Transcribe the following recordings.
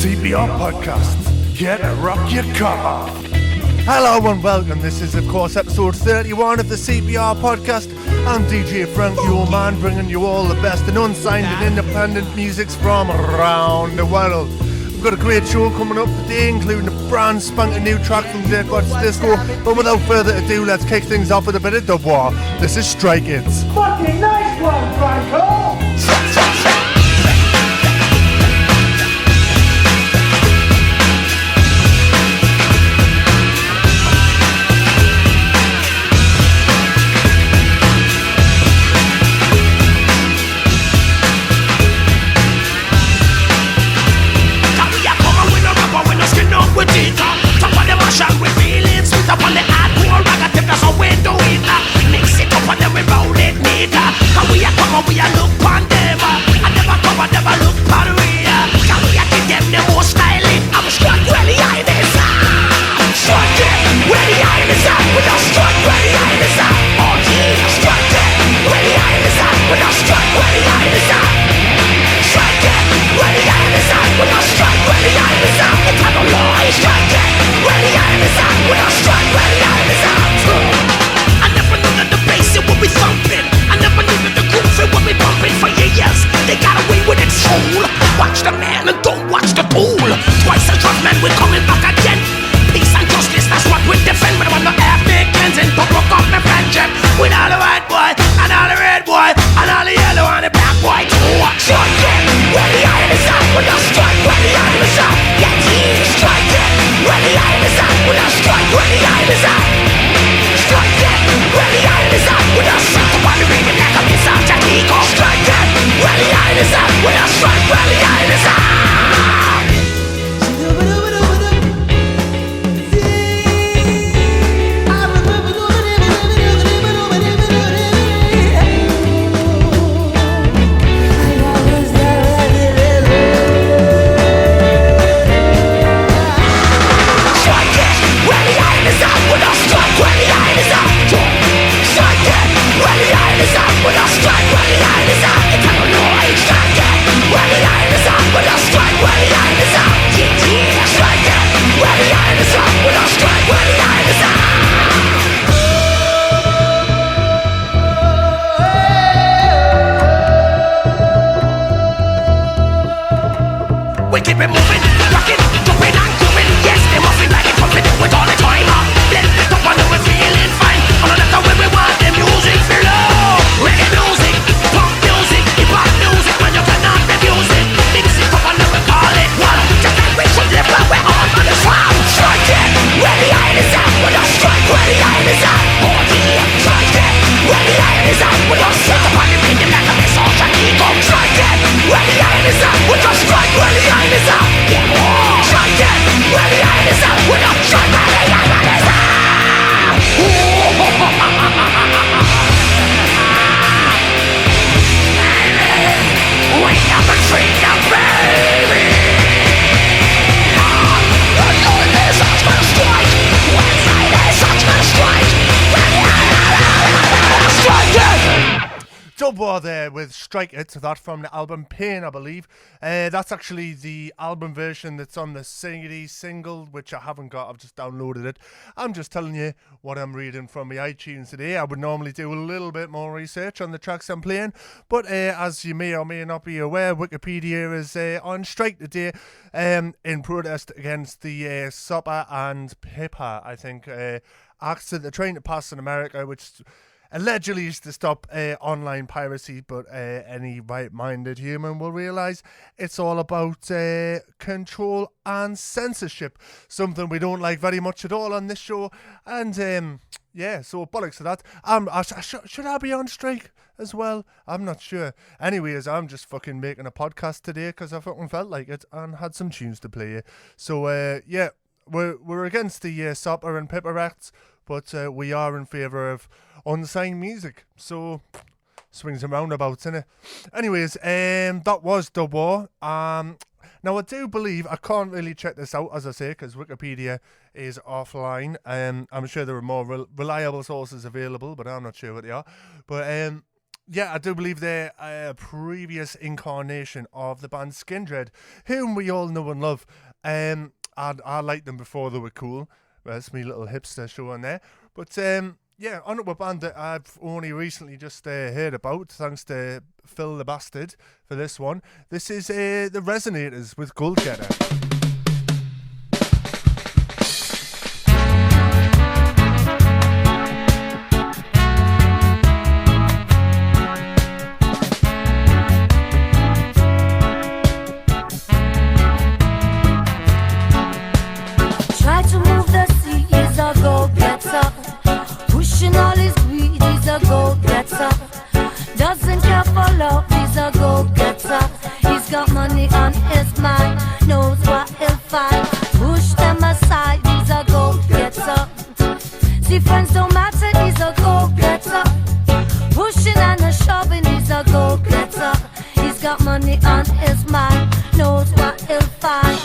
CPR Podcast. Get a rock your car. Hello and welcome. This is, of course, episode 31 of the CPR Podcast. I'm DJ Frank, your man, bringing you all the best and unsigned and independent musics from around the world. We've got a great show coming up today, including a brand spanking new track from Jake Watts Disco. But without further ado, let's kick things off with a bit of dub war. This is Strike It. Fucking nice one, Franco! We a look pon them, I never come, I never look pon we. Can we a give them the most styling? I'm struck where the eye is at. Struck it where the eye is at. We are struck where the eye is at. Oh yeah, struck it where the eye is at. We are struck where the eye is at. Struck it where the eye is at. We are struck where the eye is at. It's not a lie. Struck it where the eye is at. We are struck where the eye is at. I never knew that the bass it would be thumping. I never knew that the groove it would be bumping for years. They got away with it, fool. Watch the man and don't watch the tool. Twice a drug man, we're coming back again. Peace and justice, that's what we defend. But I want no ethnic cleansing to broke up my friendship with all the white boy and all the red boy and all the yellow and the black boy too. Strike it where the iron is at. We're not strike where the iron is at. Get here, strike it where the iron is at. We're not strike where the iron is at. Strike it where the iron is at. We're not strike upon the ring and like a miss out your ego. Strike it where the iron is at. We're not strike where the iron is at. We keep it moving, rocking, jumping and grooving. Yes, they muffin like it pumping with all the time. Blend it up and we're feeling fine. On the way we want the music flow. Reggae music, punk music, hip hop music. When you cannot refuse it, mix it up and we call it one. Just like we should live where we're on the farm. Strike it, where the iron is at. We don't strike where the iron is at. Oh yeah, strike it, where the iron is at. We don't set up on the rhythm like a miss all your ego. Strike it, where the iron is at. We don't strike where the iron is at. Strike it, where the iron is at. We don't strike where the iron is at. We have a freedom, baby. It's such a strike. Wednesday is such a strike. Strike it. Dub war there with Strike It, that from the album Pain, I believe. That's actually the album version that's on the CD single, which I haven't got, I've just downloaded it. I'm just telling you what I'm reading from my iTunes today. I would normally do a little bit more research on the tracks I'm playing, but as you may or may not be aware, Wikipedia is on strike today in protest against the SOPA and PIPA, I think, acts that they're trying to pass in America, which allegedly is to stop online piracy, but any right-minded human will realise it's all about control and censorship, something we don't like very much at all on this show. And yeah, so bollocks to that. Should I be on strike as well? I'm not sure. Anyways, I'm just fucking making a podcast today because I fucking felt like it and had some tunes to play. So yeah, we're against the SOPA and PIPA acts, but we are in favour of unsigned music. So swings and roundabouts, innit? Anyways, that was The War. Now, I do believe, I can't really check this out, as I say, because Wikipedia is offline. I'm sure there are more reliable sources available, but I'm not sure what they are. But Yeah, I do believe they're a previous incarnation of the band Skindred, whom we all know and love. I liked them before they were cool. That's me little hipster show on there. But yeah, on to a band that I've only recently just heard about, thanks to Phil the Bastard for this one. This is the Resonators with Gold Getter. Try to move the sea, he's a go-getter. Pushing all his greed, he's a go-getter. Doesn't care for love, he's a go-getter. He's got money on his mind, knows what he'll find. Push them aside, he's a go-getter. See, friends don't matter, he's a go-getter. Pushing and a shoving, he's a go-getter. He's got money on his mind, knows what he'll find.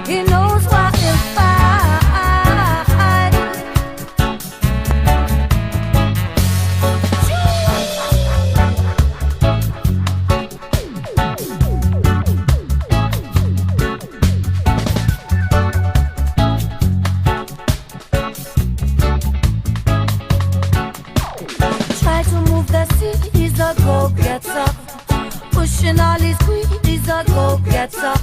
He knows what he'll find. Try to move the sea, he's a go-getter. Pushing all his greed, he's a go-getter.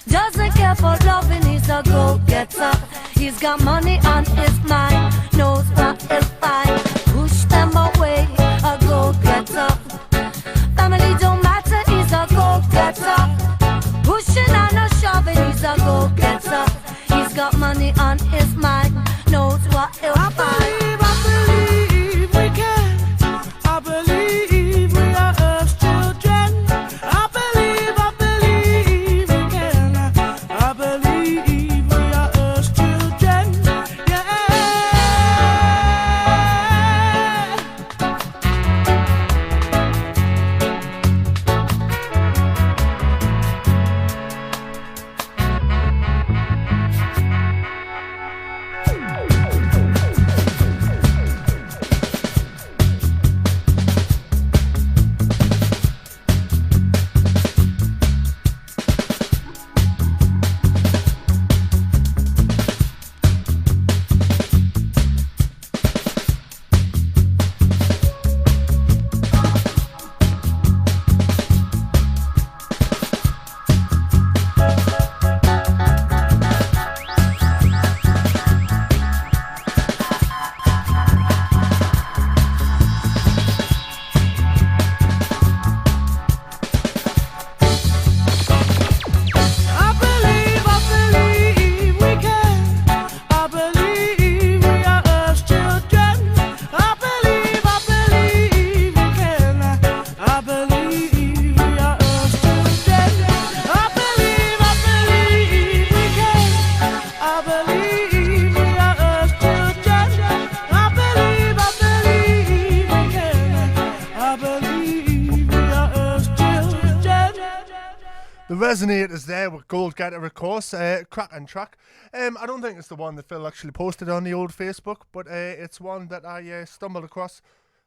Doesn't care for loving, he's a go-getter. He's got money on his mind, knows what he'll find. Push them away, a go-getter. Family don't matter, he's a go-getter. Pushing and a shoving, he's a go-getter. He's got money on his mind, knows what he'll find. Resonators there with Gold Getter, of course. Cracking track. I don't think it's the one that Phil actually posted on the old Facebook, but it's one that I stumbled across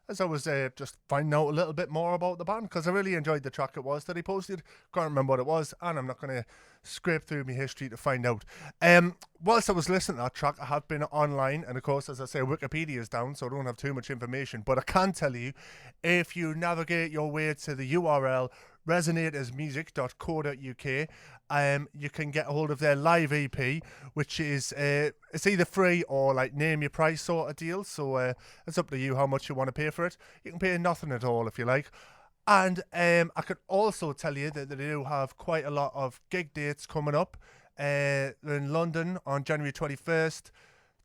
as I was just finding out a little bit more about the band, because I really enjoyed the track it was that he posted. Can't remember what it was, and I'm not going to scrape through my history to find out. Whilst I was listening to that track, I have been online, and of course, as I say, Wikipedia is down, so I don't have too much information, but I can tell you, if you navigate your way to the URL resonatorsmusic.co.uk, you can get a hold of their live EP, which is it's either free or like name your price sort of deal. So it's up to you how much you want to pay for it. You can pay nothing at all if you like. And I could also tell you that they do have quite a lot of gig dates coming up. They're in London on January 21st,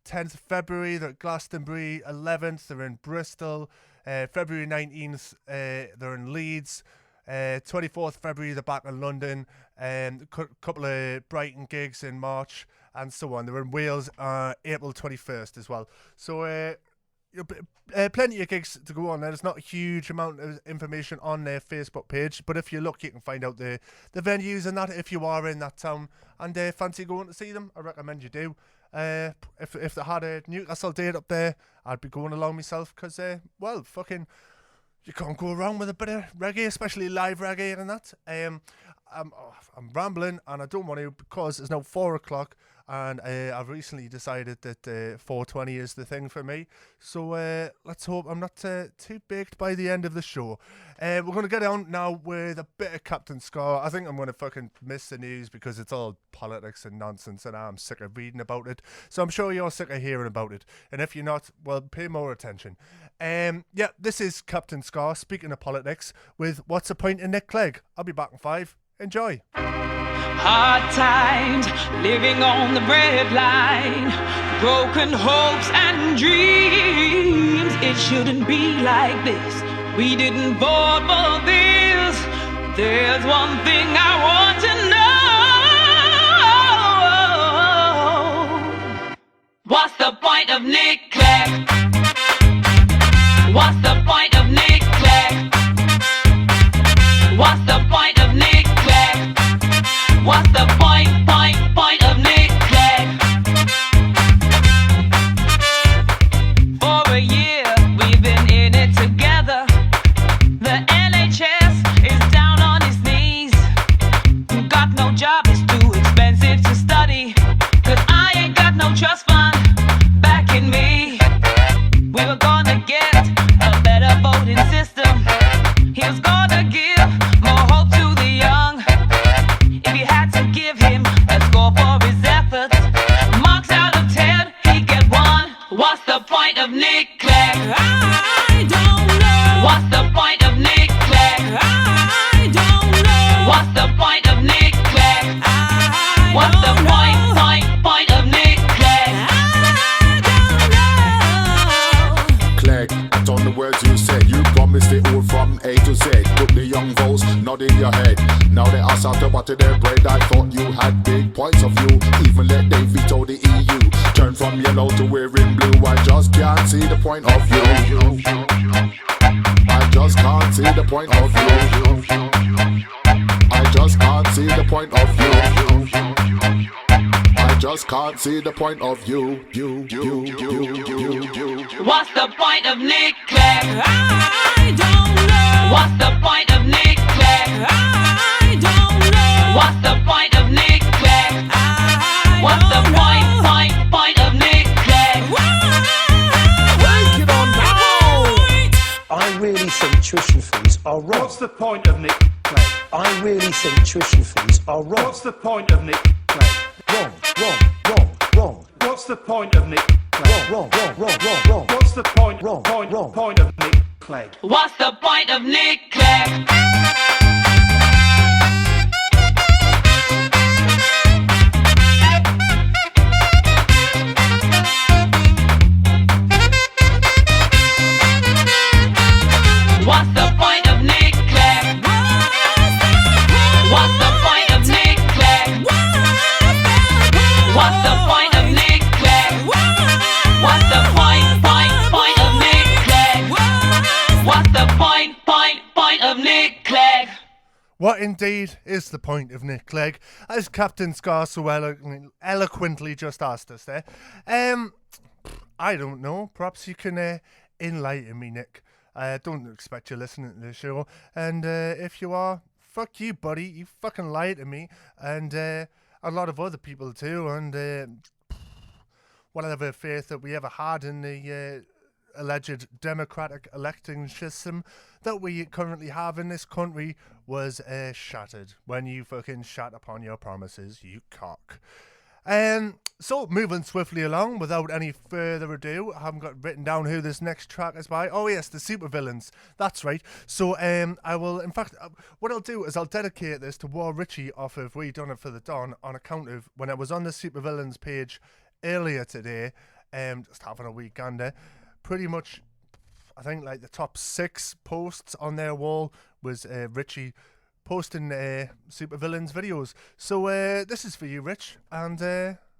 10th of February, they're at Glastonbury, 11th, they're in Bristol, February 19th, they're in Leeds. 24th February, they're back in London, couple of Brighton gigs in March, and so on. They're in Wales April 21st as well. So plenty of gigs to go on. There's not a huge amount of information on their Facebook page, but if you look, you can find out the venues and that if you are in that town and fancy going to see them. I recommend you do. If they had a Newcastle date up there, I'd be going along myself because, well, fucking, you can't go wrong with a bit of reggae, especially live reggae and that. I'm rambling and I don't want to because it's now 4 o'clock and I've recently decided that 4:20 is the thing for me. So let's hope I'm not too baked by the end of the show. We're going to get on now with a bit of Captain Scar. I think I'm going to fucking miss the news because it's all politics and nonsense and I'm sick of reading about it. So I'm sure you're sick of hearing about it. And if you're not, well, pay more attention. Yeah, this is Captain Scar speaking of politics with What's the Point in Nick Clegg. I'll be back in 5. Enjoy. Hard times, living on the breadline, broken hopes and dreams. It shouldn't be like this. We didn't vote for this. There's one thing I want to know. What's the point of Nick Clegg? What's the point of Nick Clegg? What's the point of Nick Clegg? What's the point of Nick Clegg? For a year we've been in it together. The NHS is down on its knees. Got no job, it's too expensive to study. Cause I ain't got no trust fund backing me. We were gonna get a better voting system. He was gonna give more hope to the young. If you had to give him a score for his efforts, marks out of 10, he'd get 1. What's the point of Nick Clegg? I don't know. What's the point of Nick Clegg? I don't know. What's the point of Nick Clegg? What's the point of Nick Clegg? I don't know. Clegg, act on the words you said. You promised it all from A to Z. Took the young votes, nod in your head. Now they ask after butter their bread. I thought you had big points of view. Even let they veto the EU. Turn from yellow to wearing blue. I just can't see the point of you. I just can't see the point of you. I just can't see the point of you. I just can't see the point of you. What's the point of Nick Clegg? I don't know. What's the point of Nick Clegg? I don't know. What's the point of Nick Clegg? What's the point of Nick Clegg? Take it on now. I really think tuition fees are wrong. What's the point of Nick Clegg? I really think tuition fees are wrong. What's the point of Nick Clegg? Wrong. What's the point of Nick Clegg? Wrong. What's the point Wrong. point of Nick Clegg? What's the point of Nick Clegg? What's the point of Nick Clegg? What's the point of Nick Clegg? What's the point of Nick Clegg? What's the point of Nick Clegg? What's the point of Nick Clegg? What indeed is the point of Nick Clegg, as Captain Scar so eloquently just asked us there? I don't know. Perhaps you can enlighten me, Nick. I don't expect you listening to the show, and if you are, fuck you, buddy. You fucking lied to me, and a lot of other people too, and whatever faith that we ever had in the alleged democratic electing system that we currently have in this country was shattered when you fucking shat upon your promises, you cock. So, moving swiftly along, without any further ado, I haven't got written down who this next track is by. Oh yes, the Supervillains. That's right. So, I will, in fact, what I'll do is I'll dedicate this to War Richie off of We Done It For The Dawn on account of when I was on the Supervillains page earlier today, just having a wee gander. Pretty much, I think like the top 6 posts on their wall was Richie posting Supervillains videos. So this is for you, Rich, and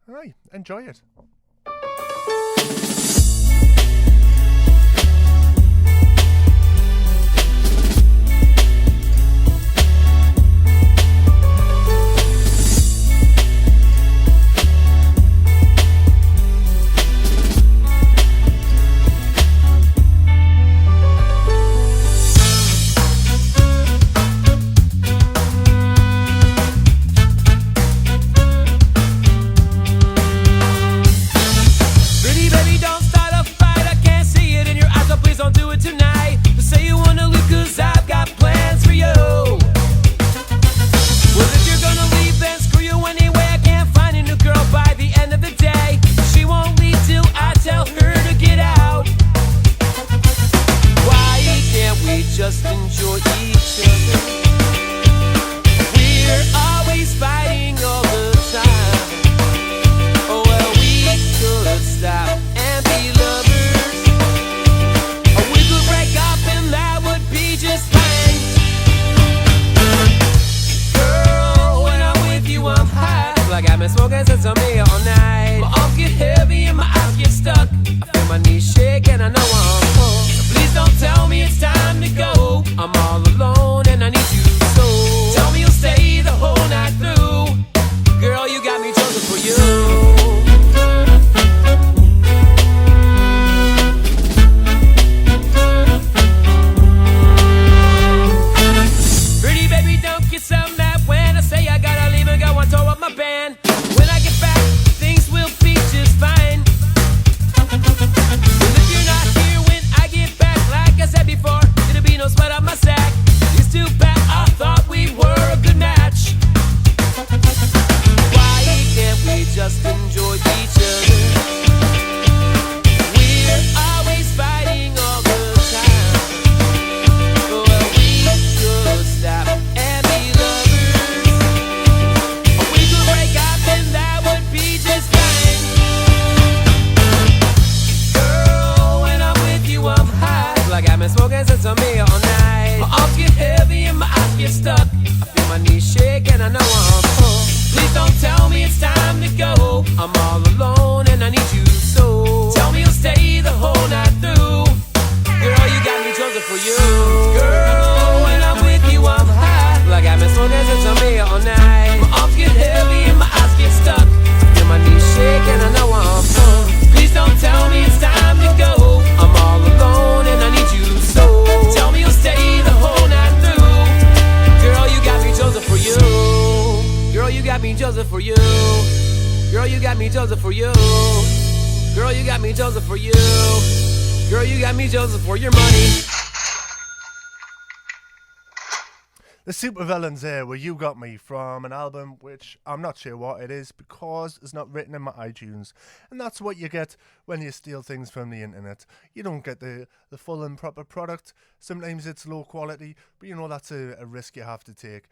alright, enjoy it. just enjoy each other. We're always fighting all the time. Oh, well, we could stop and be lovers. Or we could break up and that would be just fine. Girl, when I'm with you, I'm high. Like I've been smoking since I'm here all night. My arms get heavy and my eyes get stuck. I feel my knees shake and I know I'm fucked. So please don't tell me it's time to go. I'm all alone and I need you so. Tell me you'll stay the whole night through. Girl, you got me chosen for you. Pretty baby, don't get so mad when I say I gotta leave and go on tour with my band. When I get back, things will be just fine. And if you're not here when I get back, like I said before, it'll be no sweat on my sack. It's too bad, I thought we were a good match. Why can't we just enjoy each other? We're always fighting all the time. Well, we could stop and be lovers. Or we could break up and that would be just fine. Girl, when I'm with you, I'm high. Like I've been smoking since I'm here all night. My arms get heavy and my eyes get stuck. I feel my knees shake and I know I'm fucked. Please don't tell me it's time to go. I'm all alone and I need you so. Tell me you'll stay the whole night through. Girl, you got me chosen for you. Girl, when I'm with you, I'm high. Like I've been smoking since I'm here all night. My arms get heavy and my eyes get stuck. I feel my knees shake and I know I'm fucked. Please don't tell me it's time to go. I'm all alone and I need you so. Tell me you'll stay the whole night through. Girl, you got me chosen for you. Girl, you got me chosen for you. Girl, you got me chosen for you. Girl, you got me chosen for you. Girl, you got me chosen for your money. The Supervillains there, where You Got Me, from an album which I'm not sure what it is because it's not written in my iTunes. And that's what you get when you steal things from the internet. You don't get the full and proper product. Sometimes it's low quality, but you know that's a risk you have to take.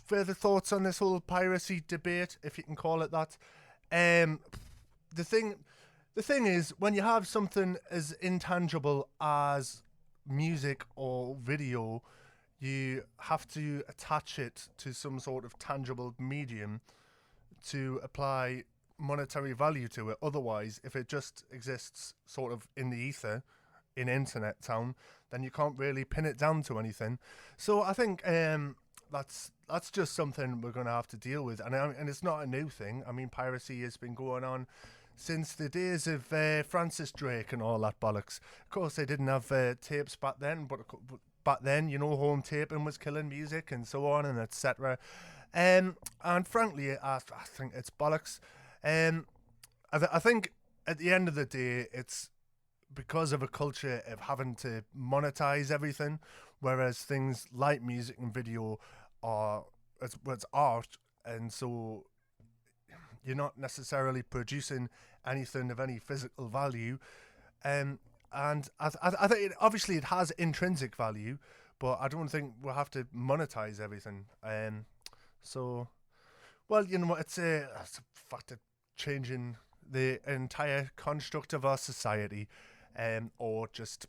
Further thoughts on this whole piracy debate, if you can call it that. The thing is, when you have something as intangible as music or video, you have to attach it to some sort of tangible medium to apply monetary value to it. Otherwise, if it just exists sort of in the ether, in internet town, then you can't really pin it down to anything. So I think that's just something we're going to have to deal with. And it's not a new thing. I mean, piracy has been going on since the days of Francis Drake and all that bollocks. Of course, they didn't have tapes back then, but back then, you know, home taping was killing music and so on and etc. And frankly, I think it's bollocks. I think at the end of the day, it's because of a culture of having to monetize everything, whereas things like music and video it's art, and so you're not necessarily producing anything of any physical value. And I think obviously it has intrinsic value, but I don't think we'll have to monetize everything. So, well, you know what, it's a fact of changing the entire construct of our society, or just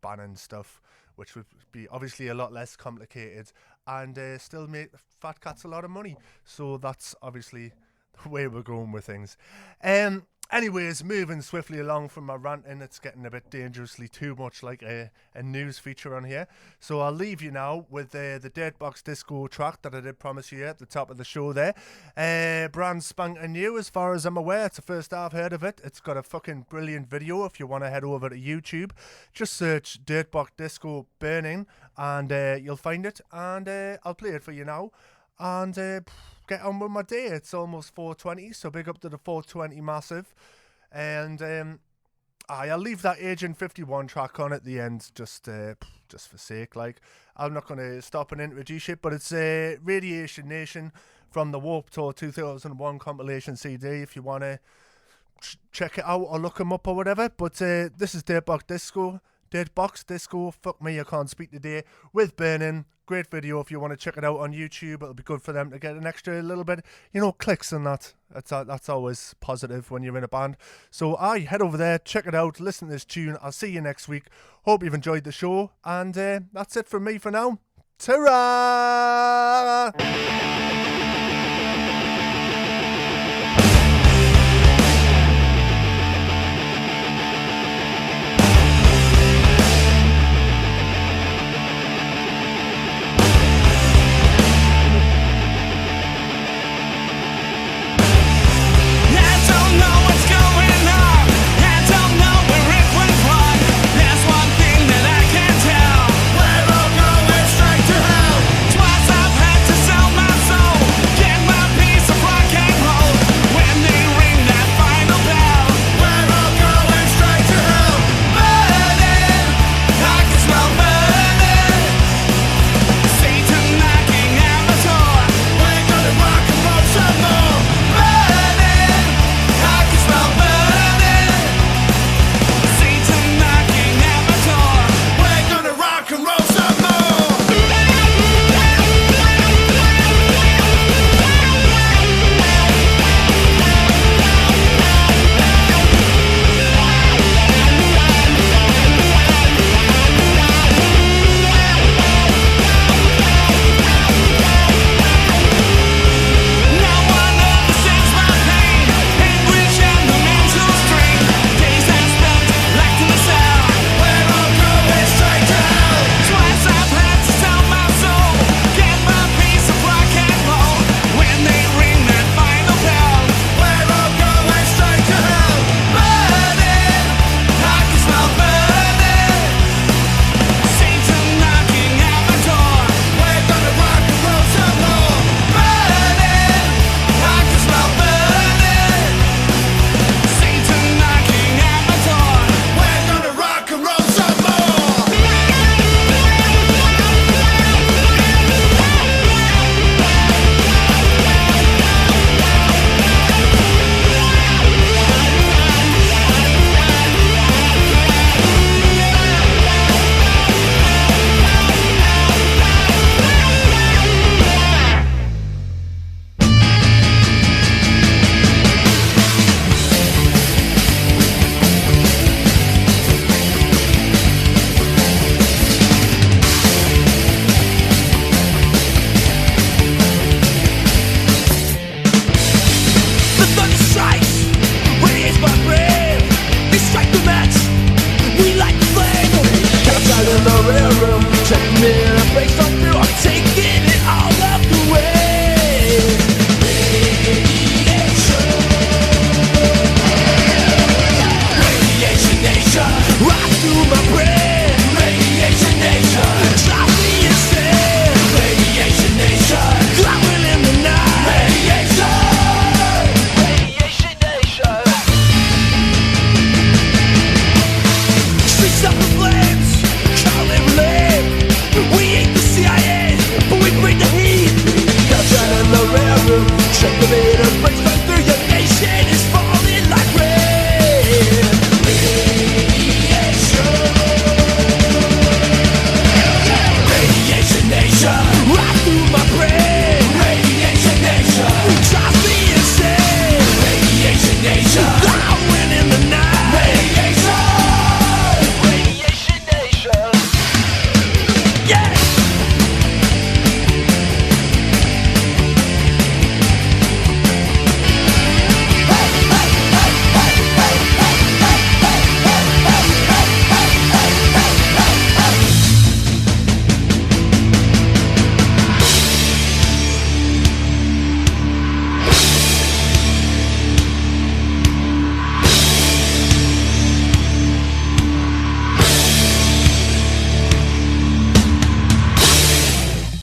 banning stuff, which would be obviously a lot less complicated and still make fat cats a lot of money. So that's obviously the way we're going with things. Anyways, moving swiftly along from my ranting, it's getting a bit dangerously too much like a news feature on here. So I'll leave you now with the Dirtbox Disco track that I did promise you at the top of the show there. Brand spanking new as far as I'm aware. It's the first I've heard of it. It's got a fucking brilliant video if you want to head over to YouTube. Just search Dirtbox Disco Burning and you'll find it. And I'll play it for you now. And get on with my day. It's almost 4:20, so big up to the 420 massive. And I'll leave that Agent 51 track on at the end, just for sake. Like, I'm not going to stop and introduce it, but it's Radiation Nation from the Warped Tour 2001 compilation CD if you want to check it out or look them up or whatever. But this is Dirtbox Disco. Date Box Disco, Fuck Me, I Can't Speak Today, with Burning. Great video if you want to check it out on YouTube. It'll be good for them to get an extra little bit, clicks and that. That's always positive when you're in a band. So head over there, check it out, listen to this tune. I'll see you next week. Hope you've enjoyed the show. And that's it from me for now. Ta-ra!